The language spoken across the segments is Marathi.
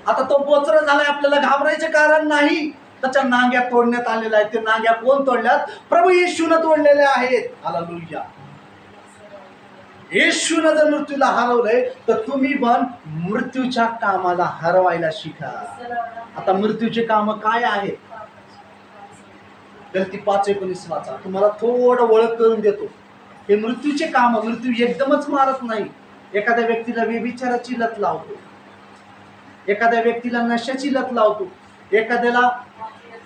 आता तो बोचरा झालाय, आपल्याला घाबरायचं कारण नाही. त्याच्या नांग्या तोडण्यात आलेल्या आहेत. ते नांग्या कोण तोडल्यात? प्रभू येशूने तोडलेल्या आहेत. हालेलुया. येशूने जर मृत्यूला हरवलंय तर तुम्ही पण मृत्यूच्या कामाला हरवायला शिका. आता मृत्यूचे काम काय आहेत? गलती 5:19 वाचा. तुम्हाला थोडं ओळख करून देतो. हे मृत्यूचे काम. मृत्यू एकदमच मारत नाही. एखाद्या व्यक्तीला व्यभिचाराची लत लावतो, एखाद्या व्यक्तीला नशाची लत लावतो, एखाद्याला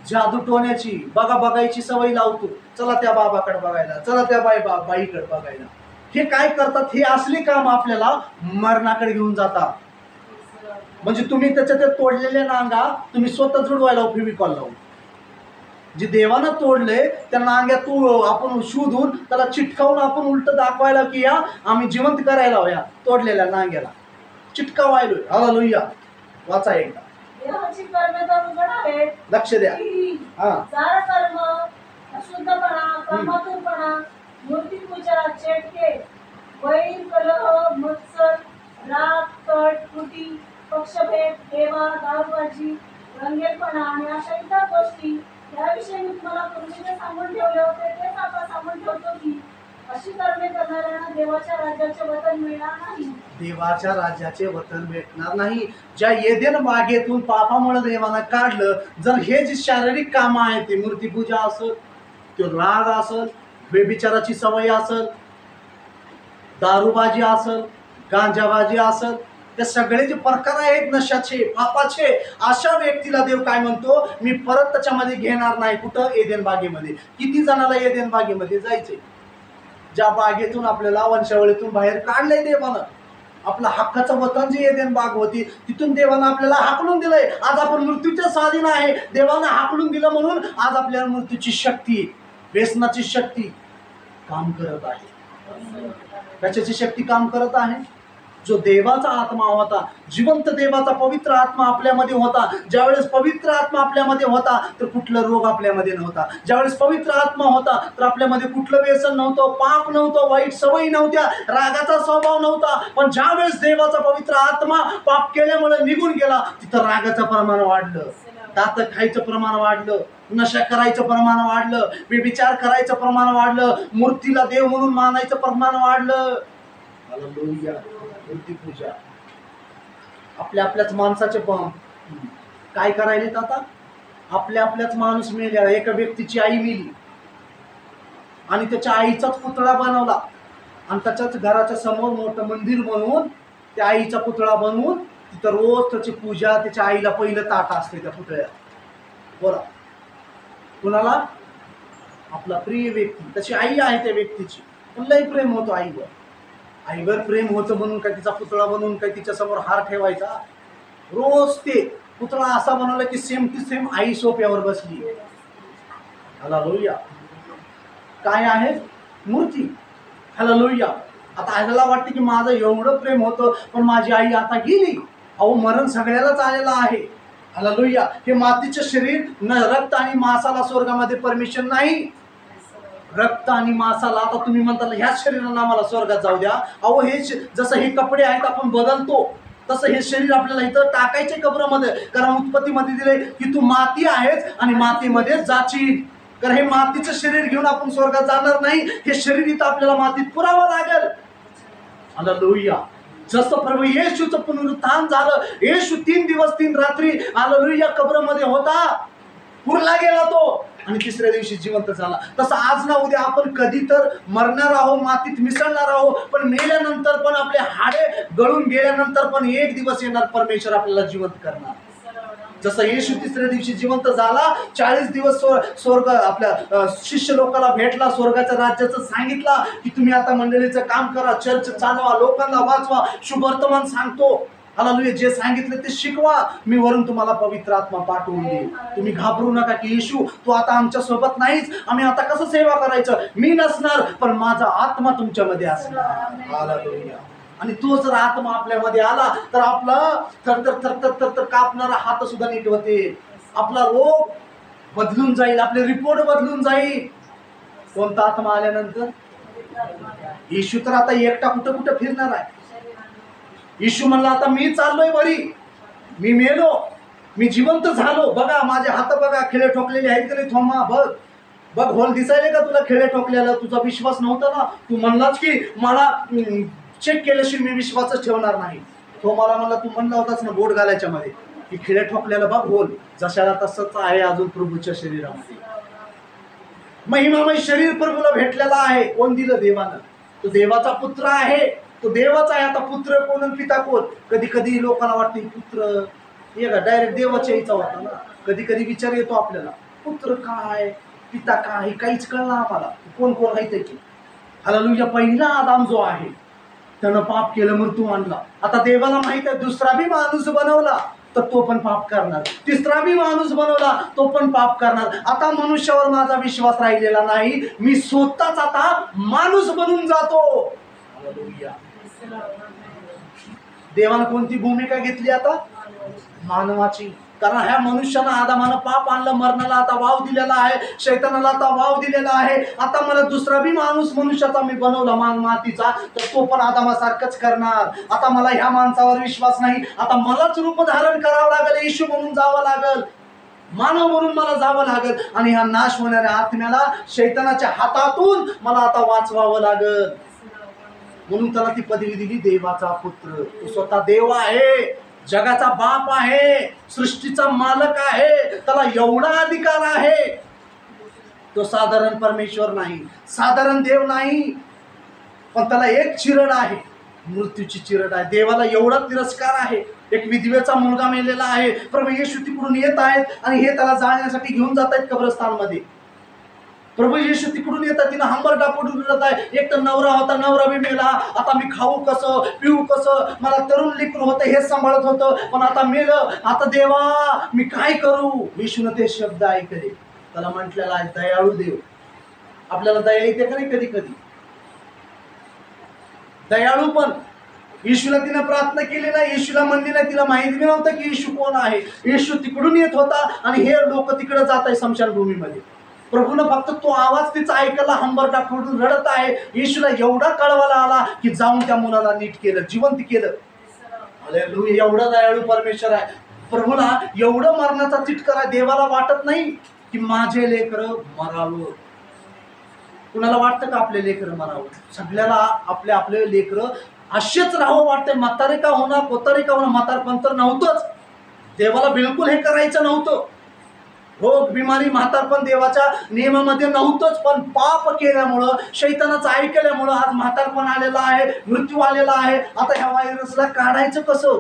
जादू टोण्याची बघायची सवय लावतो. चला त्या बाबाकडे बघायला, चला त्या बाईकडे बघायला. हे काय करतात? हे असले काम आपल्याला मरणाकडे घेऊन जातात. म्हणजे तुम्ही त्याच्या त्या तोडलेल्या नांगा तुम्ही स्वतः जुडवायला फेविकॉल लावून, जे देवानं तोडले त्या नांग्या आपण शोधून त्याला चिटकावून आपण उलट दाखवायला की या आम्ही जिवंत करायला हव्या. तोडलेल्या नांग्याला चिटकावायलोय. हालेलुया. वाचा एकदा. देवाची कर्मे तर उघड आहेत. लक्ष द्या. सारा कर्म, अशुद्धपणा, कामातुरपणा, मूर्तीपूजा, चेटके, वैर, कलह, मत्सर, राग, कट, त्रुटी, पक्षभेद, हेवा, दारूबाजी, रंगेलपणा आणि अशा इतर गोष्टी याविषयी मी तुम्हाला पूर्वीचे सांगून ठेवले होते. तेच आता सांगून ठेवतो की अशी कर्मे करणाऱ्यांना देवाच्या राज्याचे वतन मिळणार नाही. देवाच्या राज्याचे वतन भेटणार नाही. ज्या एदेन बागेतून पापामुळे देवानं काढलं, जर हे जे शारीरिक कामं आहेत, ते मूर्तीपूजा असेल, तो राग असेल, बेबिचाराची सवय असेल, दारूबाजी असेल, गांजाबाजी असेल, ते सगळे जे प्रकार आहेत नशाचे, पापाचे, अशा व्यक्तीला देव काय म्हणतो? मी परत त्याच्यामध्ये घेणार नाही. कुठं? एदेन बागेमध्ये. किती जणाला एदेन बागेमध्ये जायचंय? ज्या बागेतून आपल्याला वंशावळीतून बाहेर काढलंय देवानं, आपला हक्काचं वतन जे एदेन बाग होती, तिथून देवानं आपल्याला हाकलून दिलंय. आज आपण मृत्यूच्या स्वाधीन आहे. देवानं हाकलून दिलं म्हणून आज आपल्याला मृत्यूची शक्ती, व्यसनाची शक्ती काम करत आहे. कशाची शक्ती काम करत आहे? जो देवाचा आत्मा होता, जिवंत देवाचा पवित्र आत्मा आपल्यामध्ये होता. ज्यावेळेस पवित्र आत्मा आपल्यामध्ये होता तर कुठला रोग आपल्यामध्ये नव्हता. ज्यावेळेस पवित्र आत्मा होता तर आपल्यामध्ये कुठलं व्यसन नव्हतं, पाप नव्हतं, वाईट सवयी नव्हत्या, रागाचा स्वभाव नव्हता. पण ज्यावेळेस देवाचा पवित्र आत्मा पाप केल्यामुळे निघून गेला, तिथं रागाचं प्रमाण वाढलं, दात खायचं प्रमाण वाढलं, नशा करायचं प्रमाण वाढलं, व्यभिचार करायचं प्रमाण वाढलं, मूर्तीला देव म्हणून मानायचं प्रमाण वाढलं. हालेलुया. मूर्तीपूजा. आपल्याच माणसाचे काय करायलेत आता? आपल्याच माणूस मेल्या. एका व्यक्तीची आई मेली आणि त्याच्या आईचाच पुतळा बनवला आणि त्याच्याच घराच्या समोर मोठं मंदिर बनवून त्या आईचा पुतळा बनवून तिथं रोज त्याची पूजा, त्याच्या आईला पहिलं ताट असते त्या पुतळ्यात. बरं, कुणाला? आपला प्रिय व्यक्ती, त्याची आई आहे त्या व्यक्तीची, पण लई प्रेम होतो आईवर. आईवर प्रेम होतं म्हणून काय तिचा पुतळा बनवून काय तिच्या समोर हार ठेवायचा? रोज ते पुतळा असा बनवला की सेम टू सेम आई सोप्यावर बसली. हालेलुया. काय आहे? मूर्ती. हालेलुया. आता आईला वाटते की माझं एवढं प्रेम होतं पण माझी आई आता गेली. अहो, मरण सगळ्यालाच आलेलं आहे. हालेलुया. हे मातीचं शरीर, न रक्त आणि मांसाला स्वर्गामध्ये परमिशन नाही. रक्त आणि मांसाला, आता तुम्ही म्हणता ह्याच शरीराला आम्हाला स्वर्गात जाऊ द्या. अहो, हे जसं हे कपडे आहेत आपण बदलतो, तसं हे शरीर आपल्याला इथं टाकायचे कब्रामध्ये. कारण उत्पत्तीमध्ये दिले की तू माती आहेस आणि मातीमध्ये जाशील. कारण हे मातीचं शरीर घेऊन आपण स्वर्गात जाणार नाही. हे शरीर इथं आपल्याला मातीत पुरावं लागेल. हालेलुया. जसं प्रभू येशूचं पुनरुत्थान झालं, येशू 3 दिवस 3 रात्री हालेलुया कब्रामध्ये होता, पुरला गेला तो आणि तिसऱ्या दिवशी जिवंत झाला. तसं आज ना उद्या आपण कधी तर मरणार आहोत, मातीत मिसळणार आहोत, पण मेल्यानंतर पण आपले हाडे गळून गेल्यानंतर पण एक दिवस येणार, परमेश्वर आपल्याला जिवंत करणार. जसं येशू तिसऱ्या दिवशी जिवंत झाला, 40 दिवस स्वर्ग आपल्या शिष्य लोकांना भेटला, स्वर्गाच्या राज्याचं सांगितलं की तुम्ही आता मंडळीचं काम करा, चर्च चालवा, लोकांना वाचवा, शुभवर्तमान सांगतो. हालेलुया. जे सांगितलं ते शिकवा, मी वरून तुम्हाला पवित्र आत्मा पाठवून देईन. तुम्ही घाबरू नका की येशू तू आता आमच्या सोबत नाहीच, आम्ही आता कसं सेवा करायचं? मी नसणार पण माझा आत्मा तुमच्यामध्ये असणार. हालेलुया. आणि तो जर आत्मा आपल्यामध्ये आला तर आपला थरथर थरथर थरथर कापणारा हात सुद्धा नीट होते. आपला रोग बदलून जाईल, आपले रिपोर्ट बदलून जाईल. कोणता आत्मा आल्यानंतर? येशू तर आता एकटा कुठं कुठं फिरणार आहे? येशू म्हणला आता मी चाललोय बरी, मी मेलो, मी जिवंत झालो, बघा माझे हात बघा खिळे ठोकलेले आहेत की नाही, थोमा बघ बघ होल दिसायले का तुला खिळे ठोकलेला? तुझा विश्वास नव्हता ना, तू म्हणलाच की मला चेक केल्याशिवाय मी विश्वासच ठेवणार नाही. तो मला म्हणला तू म्हणला होतास ना बोट घालायच्या मध्ये की खिळे ठोकलेला बघ होल, जशाला तसंच आहे अजून प्रभूच्या शरीरामध्ये. महिमामय शरीर प्रभूला भेटलेला आहे. कोण दिलं? देवानं. तो देवाचा पुत्र आहे, तो देवाचा आहे. आता पुत्र कोण आणि पिता कोण? कधी कधी लोकांना वाटते पुत्र हे का डायरेक्ट देवाच्या यायचा होता ना. कधी कधी विचार येतो आपल्याला, पुत्र काय पिता काय काहीच कळलं आम्हाला, कोण कोण आहे त्याची. हालेलुया. पहिला आदाम जो आहे त्यानं पाप केलं, मृत्यू आणला. आता देवाला माहित आहे दुसरा बी माणूस बनवला तर तो पण पाप करणार, तिसरा बी माणूस बनवला तो पण पाप करणार. आता मनुष्यावर माझा विश्वास राहिलेला नाही, मी स्वतःच आता माणूस बनून जातो. हालेलुया. देवानं कोणती भूमिका घेतली आता? मानवाची. कारण ह्या मनुष्यानं आदामानं पाप आणलं, मरणाला आता वाव दिलेला आहे, शैतानाला आता वाव दिलेला आहे. आता मला दुसरा बी माणूस मनुष्याचा मी बनवला मातीचा, तर तो पण आदामासारखंच करणार. आता मला ह्या माणसावर विश्वास नाही, आता मलाच रूप धारण करावं लागेल, येशू म्हणून जावं लागेल, मानव म्हणून मला जावं लागेल. आणि ह्या नाश होणाऱ्या आत्म्याला शैतानाच्या हातातून मला आता वाचवावं लागेल. म्हणून त्याला ती पदवी दिली देवाचा पुत्र. तो स्वतः देव आहे, जगाचा बाप आहे, सृष्टीचा मालक आहे, त्याला एवढा अधिकार आहे. तो साधारण परमेश्वर नाही, साधारण देव नाही, पण त्याला एक चिरड आहे, मृत्यूची चिरड आहे. देवाला एवढा तिरस्कार आहे. एक विधवेचा मुलगा मेलेला आहे, प्रभू येशू तिकडून येत आहेत आणि हे त्याला जाळण्यासाठी घेऊन जात आहेत कब्रस्तानमध्ये. प्रभू येशू तिकडून येतात, तिनं हंबरडा पडून जात आहे. एक तर नवरा होता, नवरा बी मेला, आता मी खाऊ कसं पिऊ कसं, मला तरुण लेकरू होतं हेच सांभाळत होतं, पण आता मेलं, आता देवा मी काय करू? येशूनं ते शब्द ऐकले. त्याला म्हटलेला आहे दयाळू देव. आपल्याला दया येते का नाही कधी कधी? दयाळू पण येशूला तिनं प्रार्थना केली नाही, येशूला म्हणली नाही, तिला माहिती नव्हतं की येशू कोण आहे. येशू तिकडून येत होता आणि हे लोक तिकडे जात आहे स्मशानभूमीमध्ये. प्रभूनं फक्त तो आवाज तिचा ऐकला, हंबरडा फोडून रडत आहे. येशूला एवढा कळवाला आला की जाऊन त्या मुलाला नीट केलं, जिवंत केलं. हालेलुया. एवढा दयाळू परमेश्वर आहे. प्रभूला एवढं मरणाचा चिटकारा देवाला वाटत नाही की माझे लेकरं मरावं. कुणाला वाटतं का आपले लेकरं मरावं? सगळ्याला आपले आपले लेकरं असेच राहावं वाटतंय. म्हातारे का होणार, कोतारे का होणार, म्हातारपण तर नव्हतंच. देवाला बिलकुल हे करायचं नव्हतं. रोग बिमारी म्हातारपण देवाच्या नियमामध्ये नव्हतंच, पण पाप केल्यामुळं, शैतानाचं ऐकल्यामुळं आज म्हातारपण आलेलं आहे, मृत्यू आलेला आहे. आता ह्या व्हायरसला काढायचं कसं?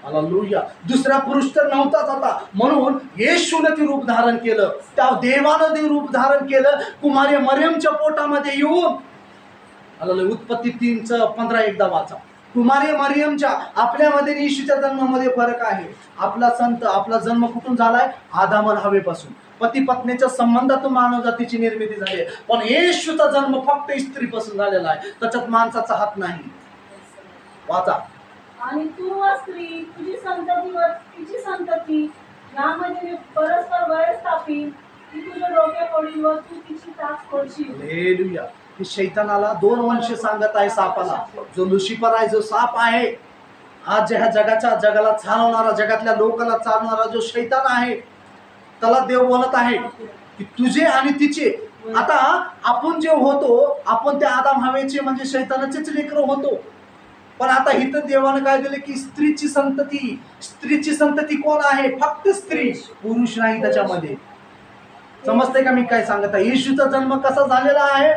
हालेलुया. दुसरा पुरुष तर नव्हताच आता, म्हणून येशूनं ते रूप धारण केलं, त्या देवानं ते रूप धारण केलं. कुमारी मरियमच्या पोटामध्ये येऊन, हालेलुया. उत्पत्ती 3:15 एकदा वाचा. कुमारी मरियमच्या आपल्यामध्ये येशूच्या जन्मामध्ये फरक आहे. आपला जन्म कुठून झालाय? आदाम आणि हवेपासून. पती पत्नीच्या संबंधातून मानव जातीची निर्मिती झाली आहे. पण येशूचा जन्म फक्त स्त्रीपासून झालेला आहे, त्याच्यात माणसाचा हात नाही. वाचा. आणि तू व स्त्री, तुझी संतती व तिची संतती यामध्ये मी परस्पर वैर स्थापिन, ती तुझे डोके फोडील व तू तिची टाच फोडशील. हालेलुया. की शैतानाला 2 वंश सांगत आहे सापाला. जो लुसिफर आहे, जो साप आहे, आज ह्या जगाला चालवणारा, जगातल्या लोकांना चालवणारा जो शैतान आहे, त्याला देव बोलत आहे की तुझे आणि तिचे. आता आपण जे होतो, आपण त्या आदाम हवेचे म्हणजे शैतानाचेच लेकरं होतो. पण आता इथं देवानं काय दिलं की स्त्रीची संतती. स्त्रीची संतती कोण आहे? फक्त स्त्री, पुरुष नाही त्याच्यामध्ये. समजतंय का मी काय सांगत आहे? येशूचा जन्म कसा झालेला आहे?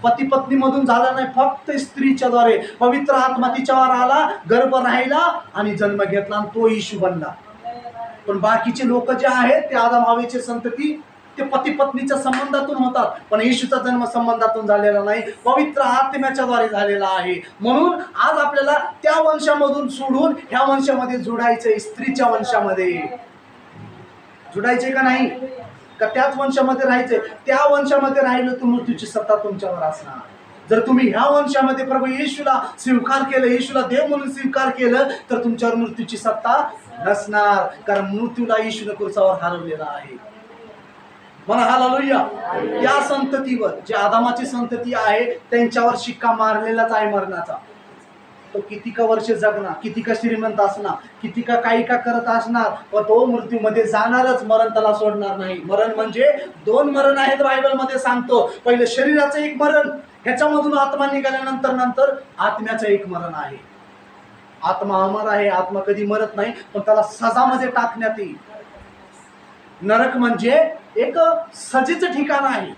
पती पत्नी मधून झाला नाही, फक्त स्त्रीच्या द्वारे. पवित्र आत्मा तिच्यावर आला, गर्भ राहिला आणि जन्म घेतला आणि तो येशू बनला. पण बाकीचे लोक जे आहेत ते आदम हवेचे संतती, ते पती पत्नीच्या संबंधातून होतात, पण येशूचा जन्म संबंधातून झालेला नाही, पवित्र आत्म्याच्या द्वारे झालेला आहे. म्हणून आज आपल्याला त्या वंशामधून सोडून ह्या वंशामध्ये जोडायचंय, स्त्रीच्या वंशामध्ये जोडायचे का नाही? का त्याच वंशामध्ये राहायचंय? त्या वंशामध्ये राहिलं तर मृत्यूची सत्ता तुमच्यावर असणार. जर तुम्ही ह्या वंशामध्ये प्रभू येशूला स्वीकार केलं, येशूला देव म्हणून स्वीकार केलं, तर तुमच्यावर मृत्यूची सत्ता नसणार. कारण मृत्यूला येशूने क्रूसावर हरवलेला आहे. म्हणा हालेलुया. त्या संततीवर, जे आदामाची संतती आहे, त्यांच्यावर शिक्का मारलेलाच आहे मरणाचा. तो किती का वर्ष जगणार, किती का श्रीमंत असणार, किती का काही का करत असणार, पण तो मृत्यूमध्ये जाणारच. मरण त्याला सोडणार नाही. मरण म्हणजे 2 मरण आहेत बायबलमध्ये सांगतो. पहिले शरीराचं एक मरण, ह्याच्यामधून आत्मा निघाल्यानंतर नंतर आत्म्याचं एक मरण आहे. आत्मा अमर आहे, आत्मा कधी मरत नाही, पण त्याला सजामध्ये टाकण्यात येईल. नरक म्हणजे एक सजीचं ठिकाण आहे.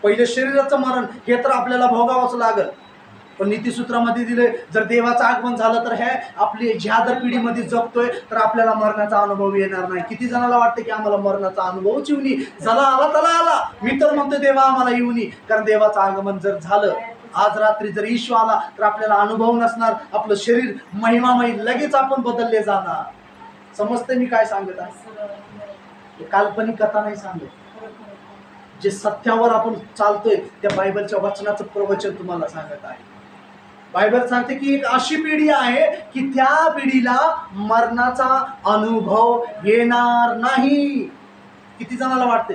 पहिले शरीराचं मरण हे तर आपल्याला भोगावंच लागल, पण नीतिसूत्रामध्ये दिले जर देवाचं आगमन झालं तर हे आपली ज्या जर पिढीमध्ये जगतोय तर आपल्याला मरणाचा अनुभव येणार नाही. किती जणाला वाटतं की आम्हाला मरणाचा अनुभवच येऊ नये, झाला आला त्याला आला. मी तर म्हणतो देवा आम्हाला येऊ नये, कारण देवाचं आगमन जर झालं आज रात्री जर ईशू आला तर आपल्याला अनुभव नसणार. आपलं शरीर महिमामय लगेच आपण बदलले जाणार. समजते मी काय सांगत आहे? काल्पनिक कथा नाही सांगत, जे सत्यावर आपण चालतोय त्या बायबलच्या वचनाचं प्रवचन तुम्हाला सांगत आहे. बायबल सांगते की एक अशी पिढी आहे की त्या पिढीला मरणाचा अनुभव येणार नाही. किती जणाला वाटते?